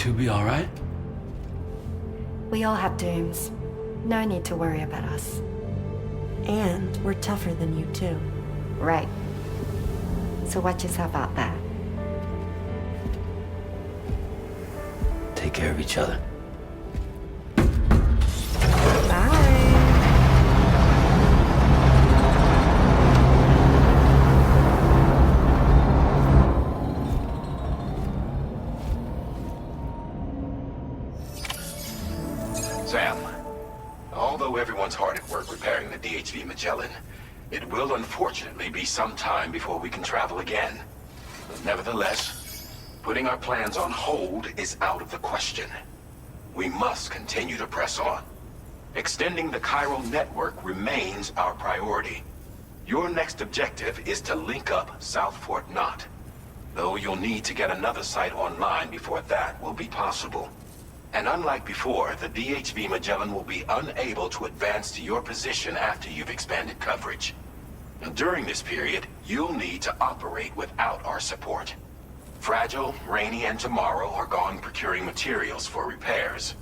two be alright? We all have dooms. No need to worry about us. And we're tougher than you, too. Right. So watch yourself out there. Take care of each other. Bye. Sam, although everyone's hard at work repairing the DHV Magellan, it will unfortunately be some time before we can travel again. Nevertheless, putting our plans on hold is out of the question. We must continue to press on. Extending the chiral network remains our priority. Your next objective is to link up South Fort Knot. Though you'll need to get another site online before that will be possible. And unlike before, the DHV Magellan will be unable to advance to your position after you've expanded coverage. During this period, you'll need to operate without our support. Fragile, Rainy, and Tomorrow are gone procuring materials for repairs.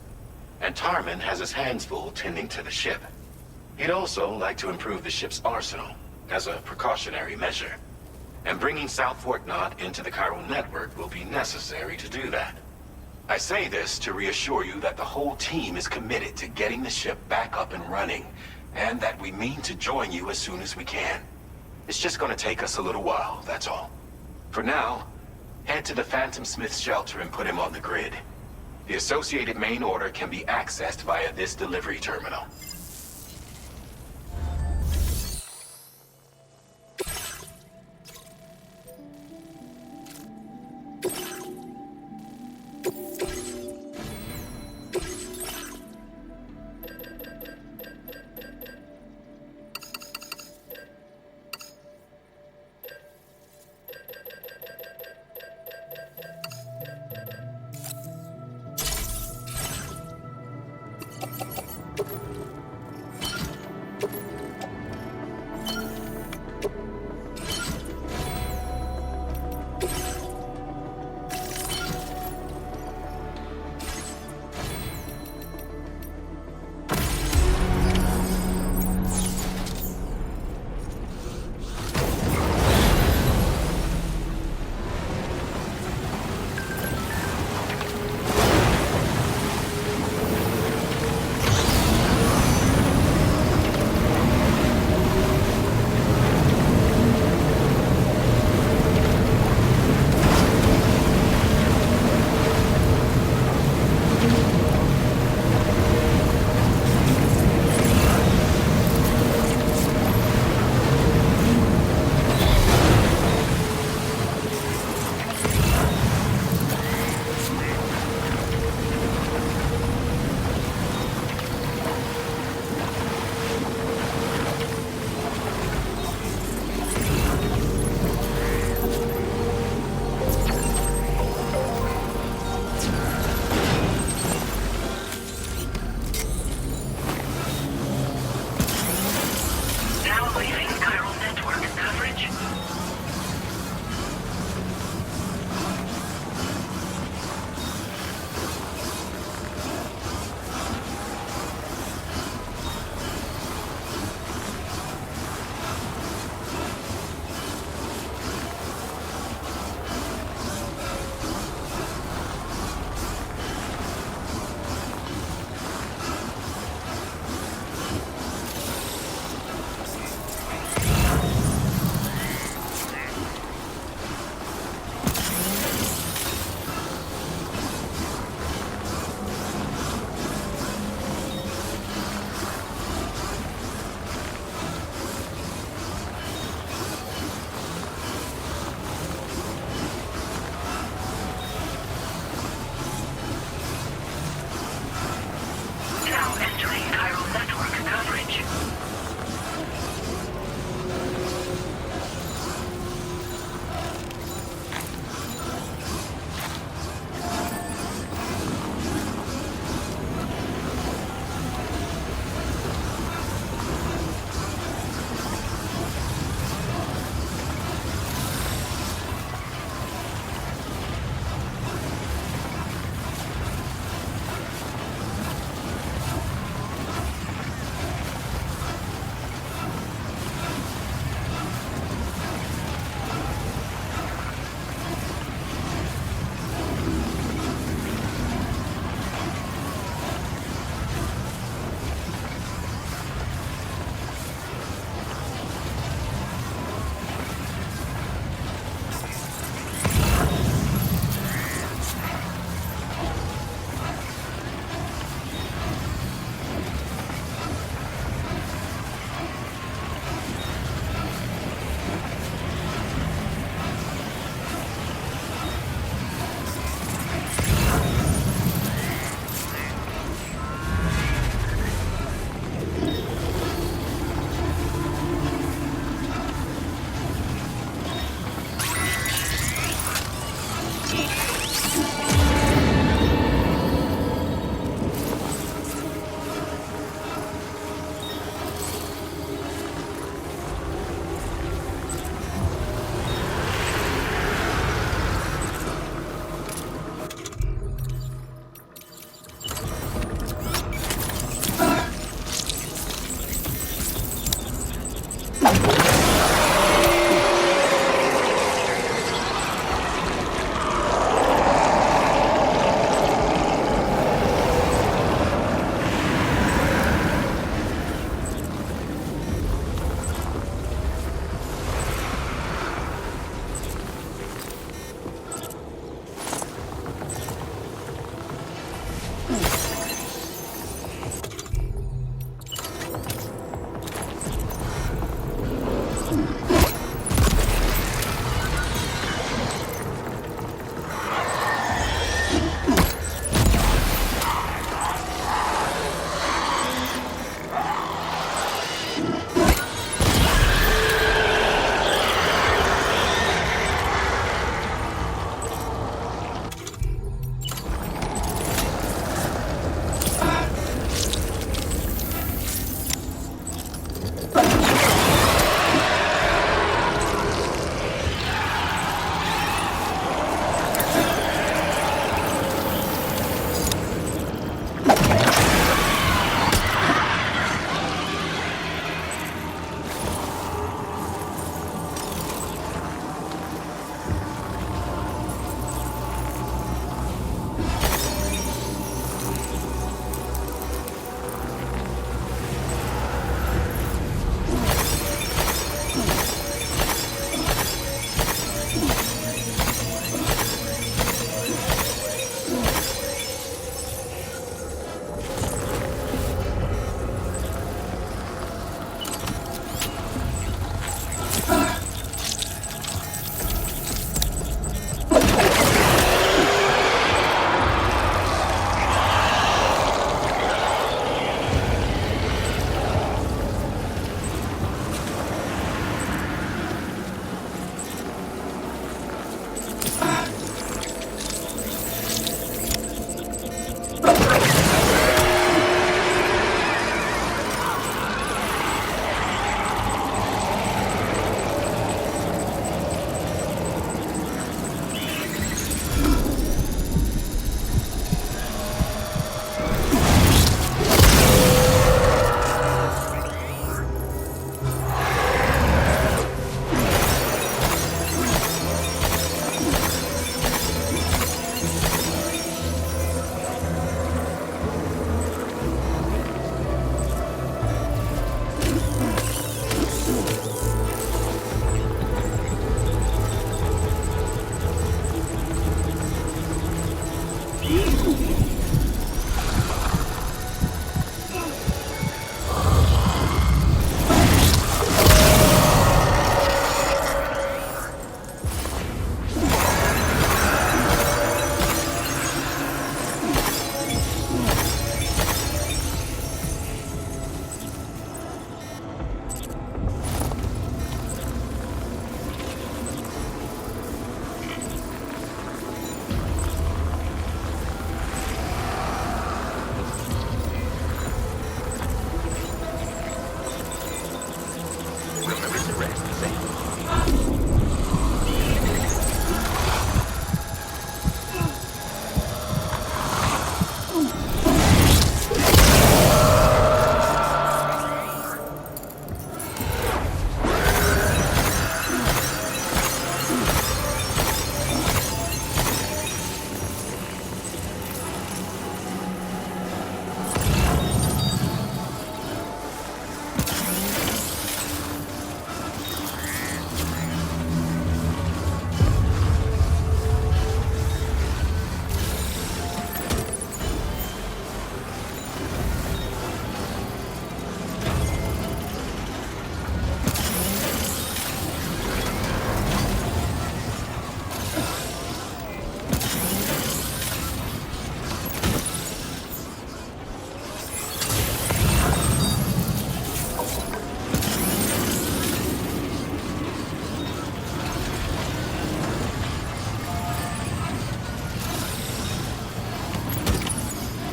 And Tarman has his hands full tending to the ship. He'd also like to improve the ship's arsenal, as a precautionary measure. And bringing South Fort Knot into the chiral network will be necessary to do that. I say this to reassure you that the whole team is committed to getting the ship back up and running, and that we mean to join you as soon as we can. It's just gonna take us a little while, that's all. For now, head to the Phantom Smith's shelter and put him on the grid. The associated main order can be accessed via this delivery terminal.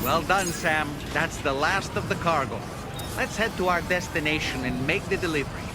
Well done, Sam. That's the last of the cargo. Let's head to our destination and make the delivery.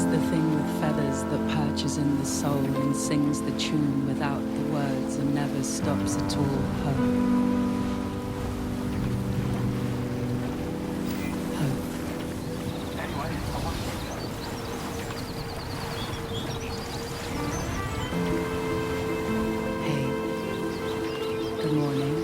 It's the thing with feathers that perches in the soul and sings the tune without the words and never stops at all. Hope. Good morning.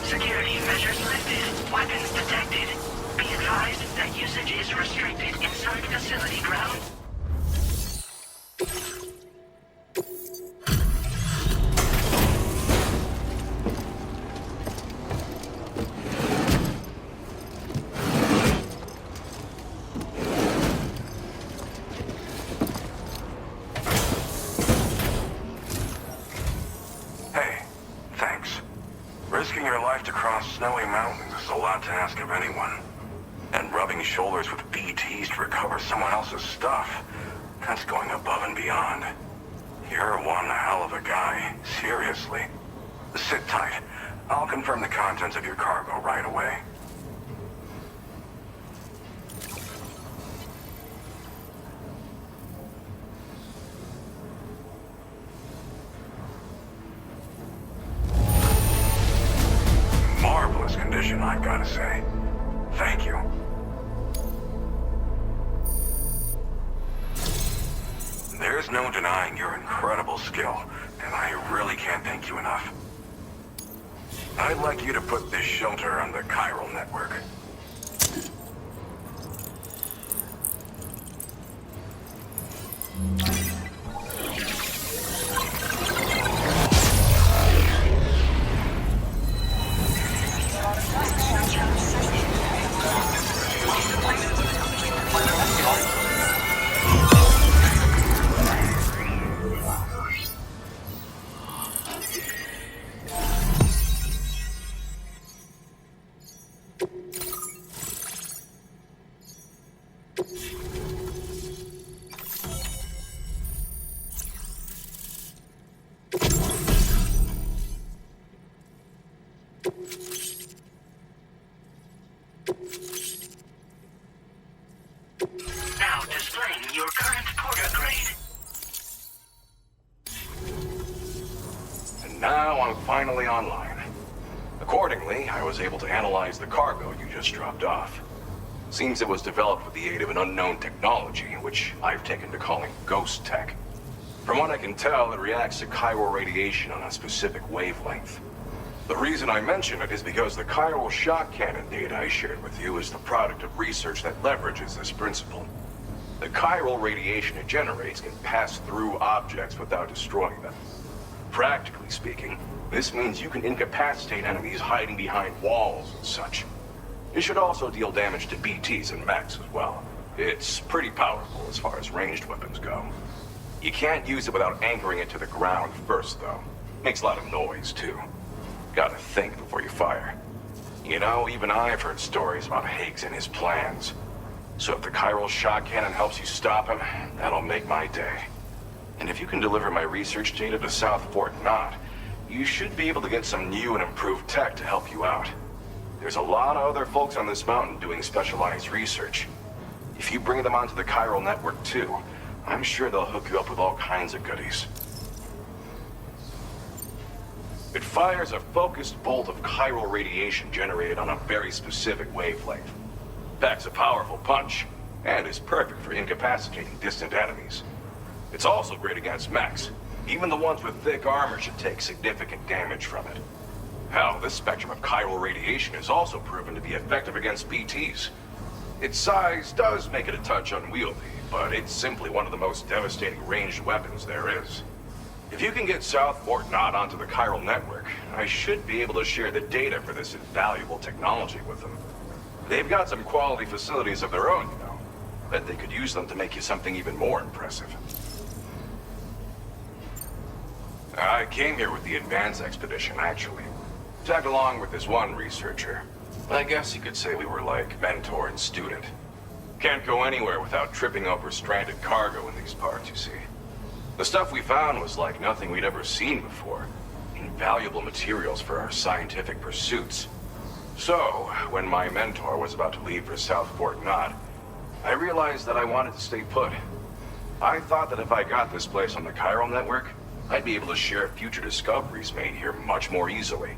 Security measures lifted. Weapons detected. Be advised that usage is restricted inside facility grounds. Hey, thanks. Risking your life to cross snowy mountains is a lot to ask of anyone. And rubbing shoulders with BTs to recover someone else's stuff, that's going above and beyond. You're one hell of a guy, seriously. Sit tight. I'll confirm the contents of your cargo right away. Marvelous condition, I've got to say. Thank you. There's no denying your incredible skill, and I really can't thank you enough. I'd like you to put this shelter on the chiral network. Now displaying your current porter grade. And now I'm finally online. Accordingly, I was able to analyze the cargo you just dropped off. Seems it was developed with the aid of an unknown technology, which I've taken to calling ghost tech. From what I can tell, it reacts to chiral radiation on a specific wavelength. The reason I mention it is because the chiral shock cannon data I shared with you is the product of research that leverages this principle. The chiral radiation it generates can pass through objects without destroying them. Practically speaking, this means you can incapacitate enemies hiding behind walls and such. It should also deal damage to BTs and mechs as well. It's pretty powerful as far as ranged weapons go. You can't use it without anchoring it to the ground first, though. Makes a lot of noise, too. Gotta think before you fire. You know, even I've heard stories about Higgs and his plans. So if the chiral shock cannon helps you stop him, that'll make my day. And if you can deliver my research data to South Fort Knott, you should be able to get some new and improved tech to help you out. There's a lot of other folks on this mountain doing specialized research. If you bring them onto the chiral network too, I'm sure they'll hook you up with all kinds of goodies. It fires a focused bolt of chiral radiation generated on a very specific wavelength. Packs a powerful punch, and is perfect for incapacitating distant enemies. It's also great against mechs. Even the ones with thick armor should take significant damage from it. Hell, this spectrum of chiral radiation is also proven to be effective against BTs. Its size does make it a touch unwieldy, but it's simply one of the most devastating ranged weapons there is. If you can get South Fort Knott onto the chiral network, I should be able to share the data for this invaluable technology with them. They've got some quality facilities of their own, you know. Bet they could use them to make you something even more impressive. I came here with the advance expedition, actually. Tagged along with this one researcher. I guess you could say we were like mentor and student. Can't go anywhere without tripping over stranded cargo in these parts, you see. The stuff we found was like nothing we'd ever seen before. Invaluable materials for our scientific pursuits. So, when my mentor was about to leave for South Fort Knott, I realized that I wanted to stay put. I thought that if I got this place on the chiral network, I'd be able to share future discoveries made here much more easily.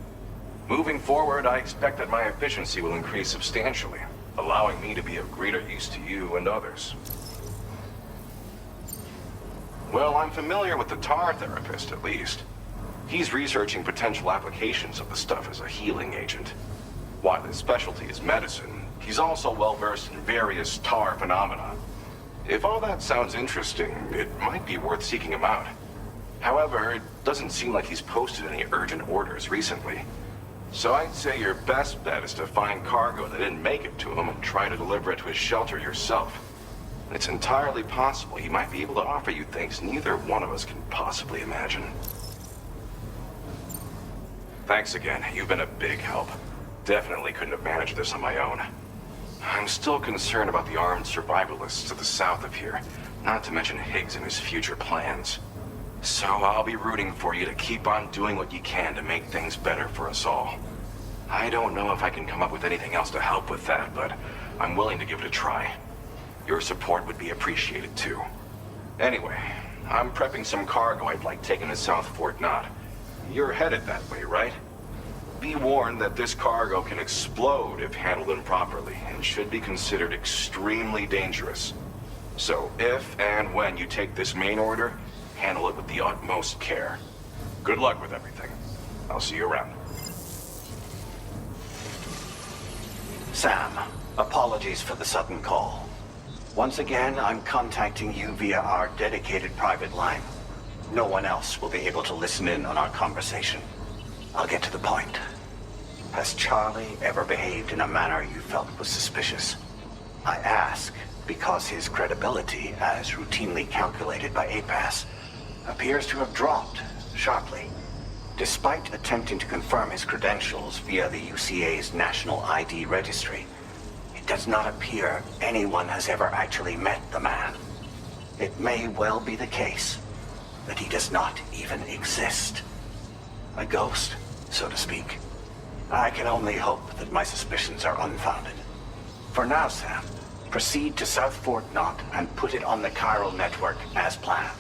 Moving forward, I expect that my efficiency will increase substantially, allowing me to be of greater use to you and others. Well, I'm familiar with the tar therapist, at least. He's researching potential applications of the stuff as a healing agent. While his specialty is medicine, he's also well-versed in various tar phenomena. If all that sounds interesting, it might be worth seeking him out. However, it doesn't seem like he's posted any urgent orders recently. So I'd say your best bet is to find cargo that didn't make it to him and try to deliver it to his shelter yourself. It's entirely possible he might be able to offer you things neither one of us can possibly imagine. Thanks again. You've been a big help. Definitely couldn't have managed this on my own. I'm still concerned about the armed survivalists to the south of here, not to mention Higgs and his future plans. So I'll be rooting for you to keep on doing what you can to make things better for us all. I don't know if I can come up with anything else to help with that, but I'm willing to give it a try. Your support would be appreciated too. Anyway, I'm prepping some cargo I'd like taken to South Fort Knott. You're headed that way, right? Be warned that this cargo can explode if handled improperly, and should be considered extremely dangerous. So if and when you take this main order, handle it with the utmost care. Good luck with everything. I'll see you around. Sam, apologies for the sudden call. Once again, I'm contacting you via our dedicated private line. No one else will be able to listen in on our conversation. I'll get to the point. Has Charlie ever behaved in a manner you felt was suspicious? I ask because his credibility, as routinely calculated by APAS, appears to have dropped sharply. Despite attempting to confirm his credentials via the UCA's National ID Registry, it does not appear anyone has ever actually met the man. It may well be the case that he does not even exist. A ghost, so to speak. I can only hope that my suspicions are unfounded. For now, Sam, proceed to South Fort Knott and put it on the chiral network as planned.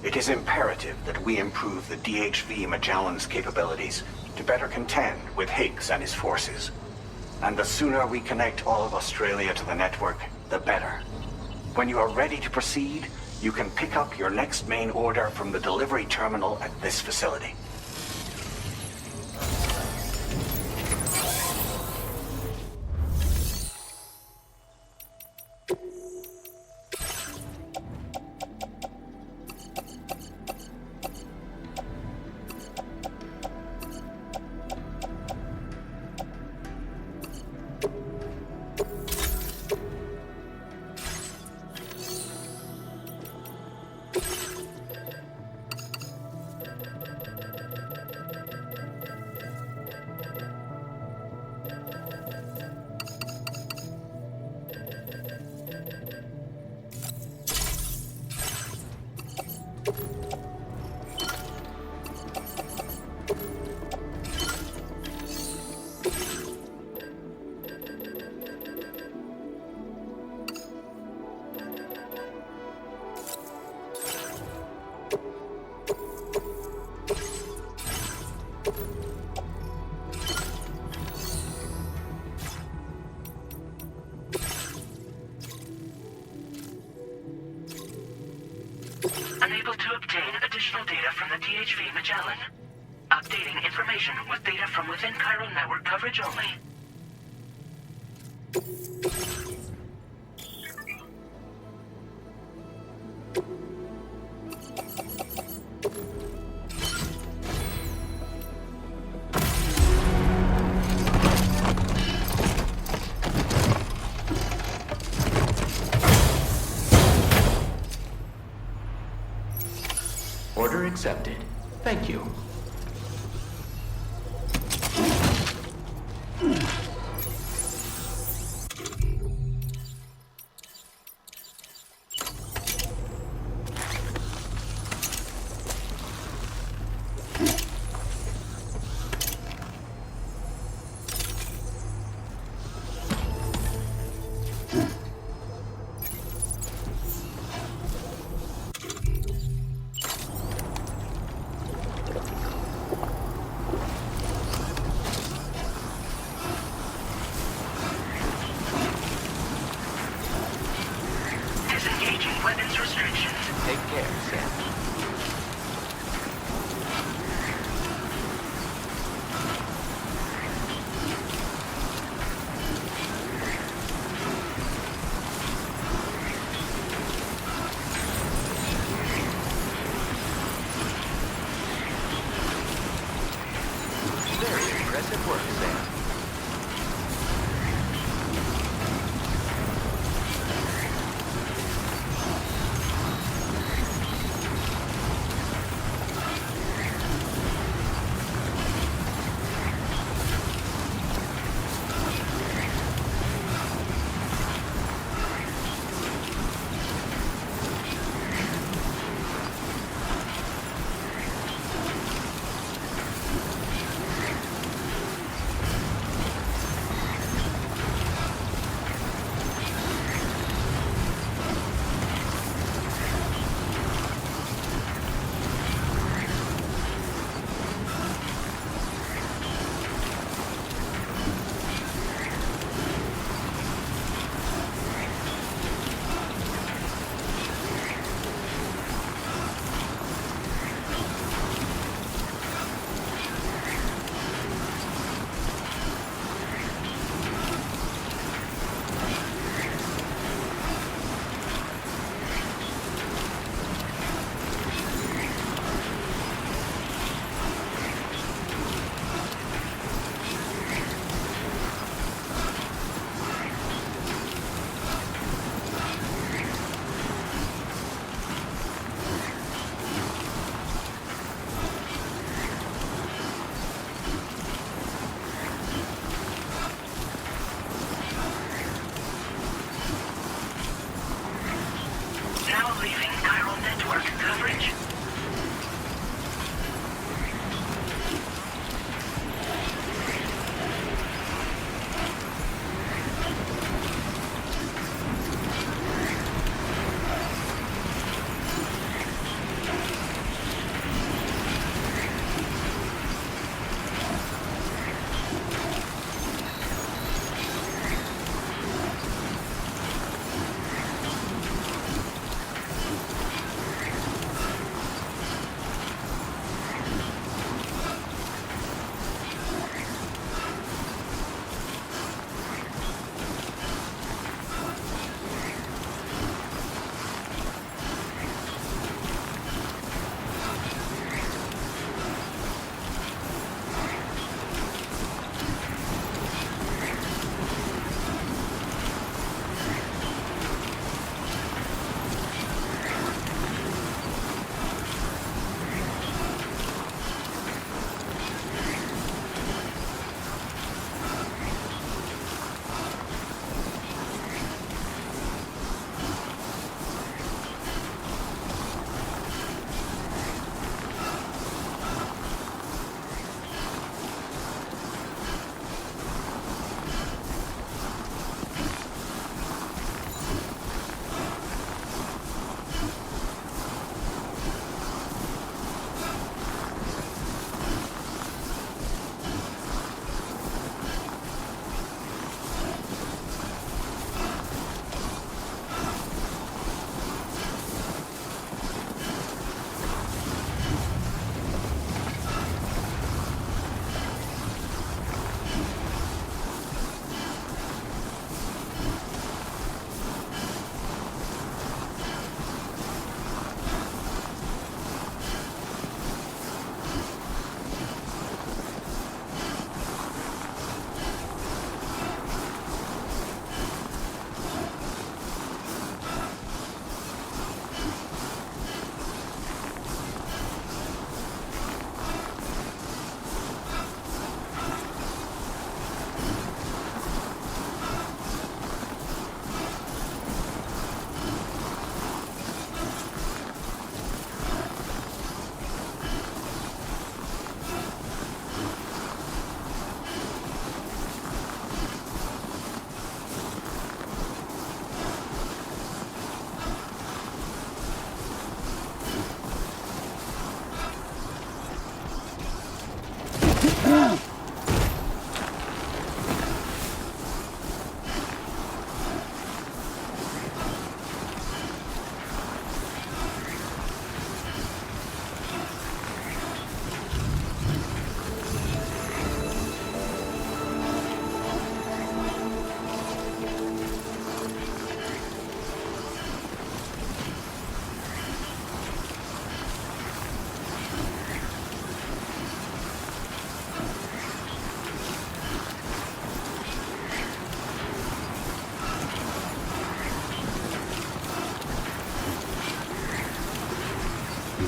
It is imperative that we improve the DHV Magellan's capabilities to better contend with Higgs and his forces. And the sooner we connect all of Australia to the network, the better. When you are ready to proceed, you can pick up your next main order from the delivery terminal at this facility. Unable to obtain additional data from the DHV Magellan. Updating information with data from within chiral network coverage only. Order accepted. Thank you. Disengaging weapons restrictions. Take care, Sam. Very impressive work, Sam.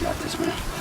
got this, man.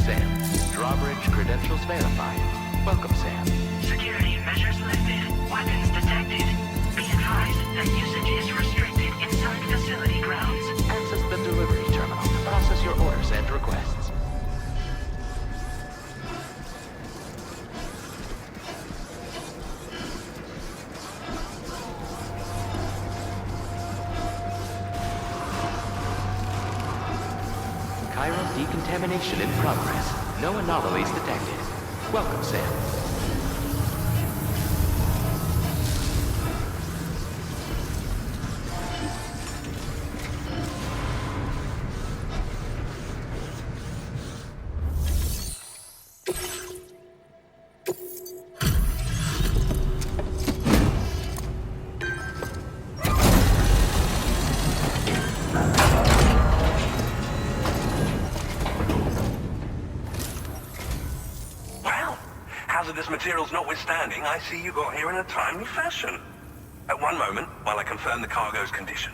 Sam. Drawbridge credentials verified. Welcome, Sam. Security measures lifted. Weapons detected. Be advised that usage is restricted inside facility grounds. Access the delivery terminal to process your orders and requests. Chiral decontamination in progress. No anomalies detected. Welcome, Sam. Hazardous materials notwithstanding, I see you got here in a timely fashion. At one moment, while I confirm the cargo's condition.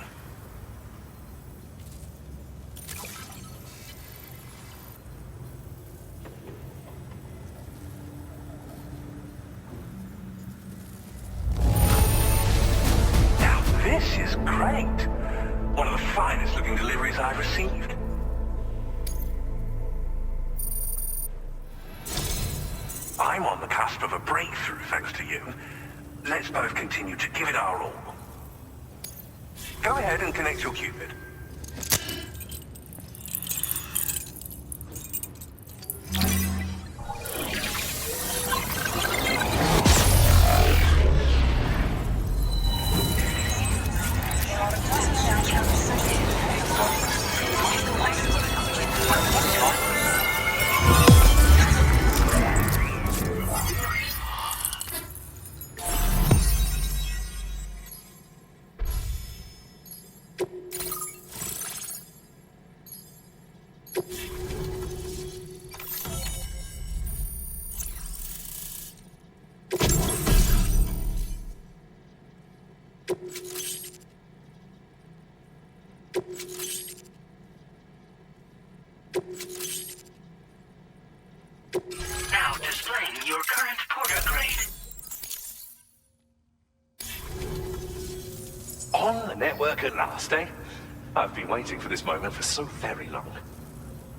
Now this is great. One of the finest looking deliveries I've received. I'm on the cusp of a breakthrough, thanks to you. Let's both continue to give it our all. Go ahead and connect your Cupid. Now displaying your current porter grade. On the network at last, eh? I've been waiting for this moment for so very long.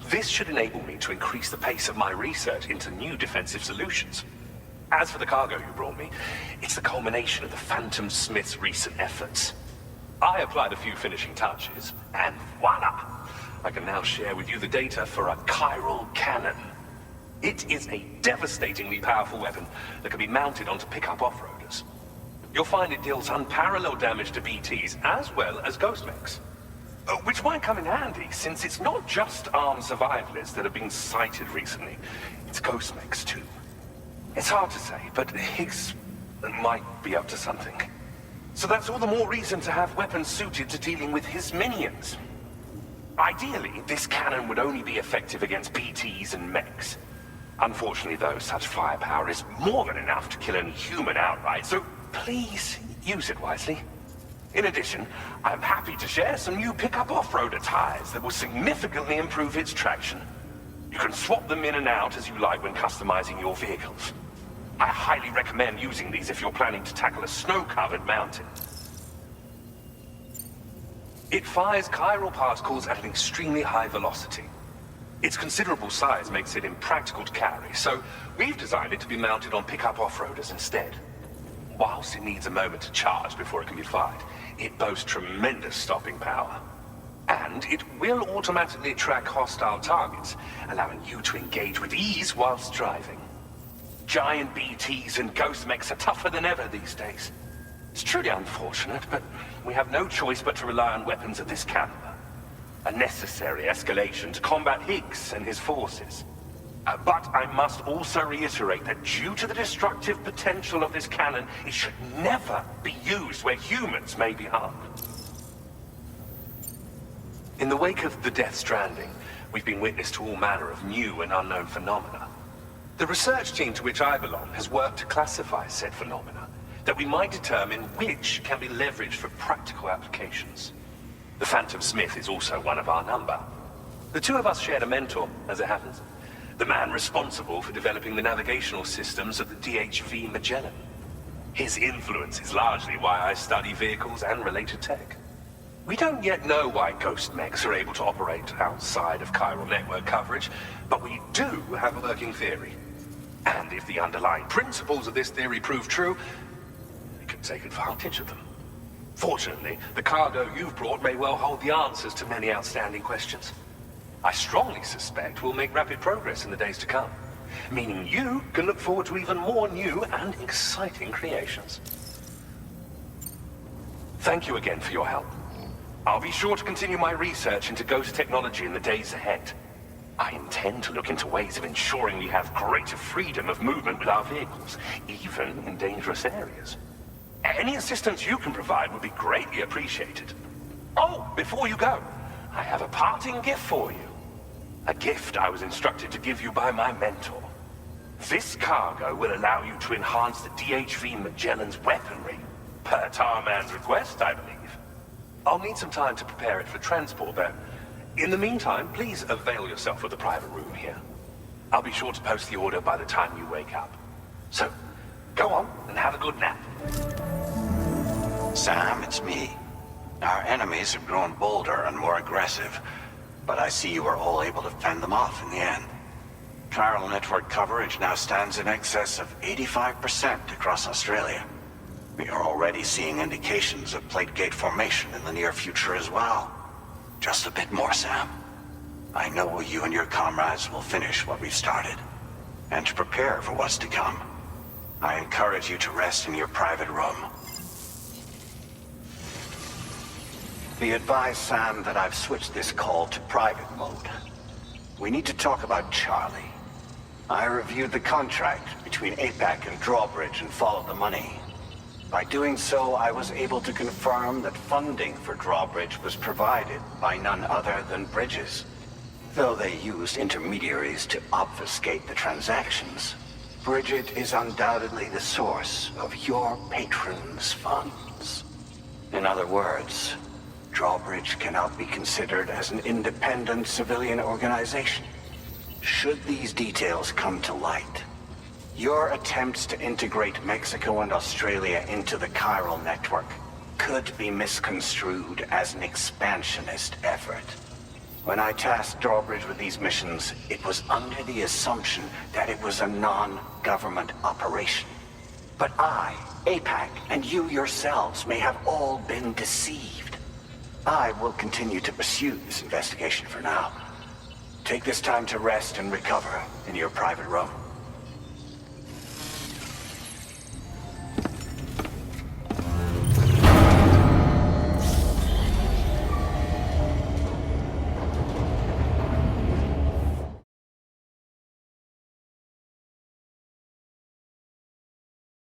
This should enable me to increase the pace of my research into new defensive solutions. As for the cargo you brought me, it's the culmination of the Phantom Smith's recent efforts. I applied a few finishing touches, and voila! I can now share with you the data for a chiral cannon. It is a devastatingly powerful weapon that can be mounted onto pickup off-roaders. You'll find it deals unparalleled damage to BTs as well as ghost mechs. Which might come in handy, since it's not just armed survivalists that have been sighted recently. It's ghost mechs too. It's hard to say, but Higgs might be up to something. So that's all the more reason to have weapons suited to dealing with his minions. Ideally, this cannon would only be effective against BTs and mechs. Unfortunately, though, such firepower is more than enough to kill any human outright, so please use it wisely. In addition, I'm happy to share some new pickup off-roader tires that will significantly improve its traction. You can swap them in and out as you like when customizing your vehicles. I highly recommend using these if you're planning to tackle a snow-covered mountain. It fires chiral particles at an extremely high velocity. Its considerable size makes it impractical to carry, so we've designed it to be mounted on pickup off-roaders instead. Whilst it needs a moment to charge before it can be fired, it boasts tremendous stopping power. And it will automatically track hostile targets, allowing you to engage with ease whilst driving. Giant BTs and ghost mechs are tougher than ever these days. It's truly unfortunate, but we have no choice but to rely on weapons of this caliber. A necessary escalation to combat Higgs and his forces. But I must also reiterate that due to the destructive potential of this cannon, it should never be used where humans may be harmed. In the wake of the Death Stranding, we've been witness to all manner of new and unknown phenomena. The research team to which I belong has worked to classify said phenomena, that we might determine which can be leveraged for practical applications. The Phantom Smith is also one of our number. The two of us shared a mentor, as it happens. the man responsible for developing the navigational systems of the DHV Magellan. His influence is largely why I study vehicles and related tech. We don't yet know why ghost mechs are able to operate outside of chiral network coverage, but we do have a working theory. And if the underlying principles of this theory prove true, we can take advantage of them. Fortunately, the cargo you've brought may well hold the answers to many outstanding questions. I strongly suspect we'll make rapid progress in the days to come, meaning you can look forward to even more new and exciting creations. Thank you again for your help. I'll be sure to continue my research into ghost technology in the days ahead. I intend to look into ways of ensuring we have greater freedom of movement with our vehicles, even in dangerous areas. Any assistance you can provide would be greatly appreciated. Oh, before you go, I have a parting gift for you. A gift I was instructed to give you by my mentor. This cargo will allow you to enhance the DHV Magellan's weaponry, per Tarman's request, I believe. I'll need some time to prepare it for transport, though. In the meantime, please avail yourself of the private room here. I'll be sure to post the order by the time you wake up. So, go on and have a good nap. Sam, it's me. Our enemies have grown bolder and more aggressive, but I see you were all able to fend them off in the end. Chiral network coverage now stands in excess of 85% across Australia. We are already seeing indications of plate gate formation in the near future as well. Just a bit more, Sam. I know you and your comrades will finish what we've started. And to prepare for what's to come, I encourage you to rest in your private room. Be advised, Sam, that I've switched this call to private mode. We need to talk about Charlie. I reviewed the contract between APAC and Drawbridge and followed the money. By doing so, I was able to confirm that funding for Drawbridge was provided by none other than Bridges. Though they used intermediaries to obfuscate the transactions, Bridget is undoubtedly the source of your patrons' funds. In other words, Drawbridge cannot be considered as an independent civilian organization. Should these details come to light, your attempts to integrate Mexico and Australia into the chiral network could be misconstrued as an expansionist effort. When I tasked Drawbridge with these missions, it was under the assumption that it was a non-government operation. But I, APAC, and you yourselves may have all been deceived. I will continue to pursue this investigation for now. Take this time to rest and recover in your private room.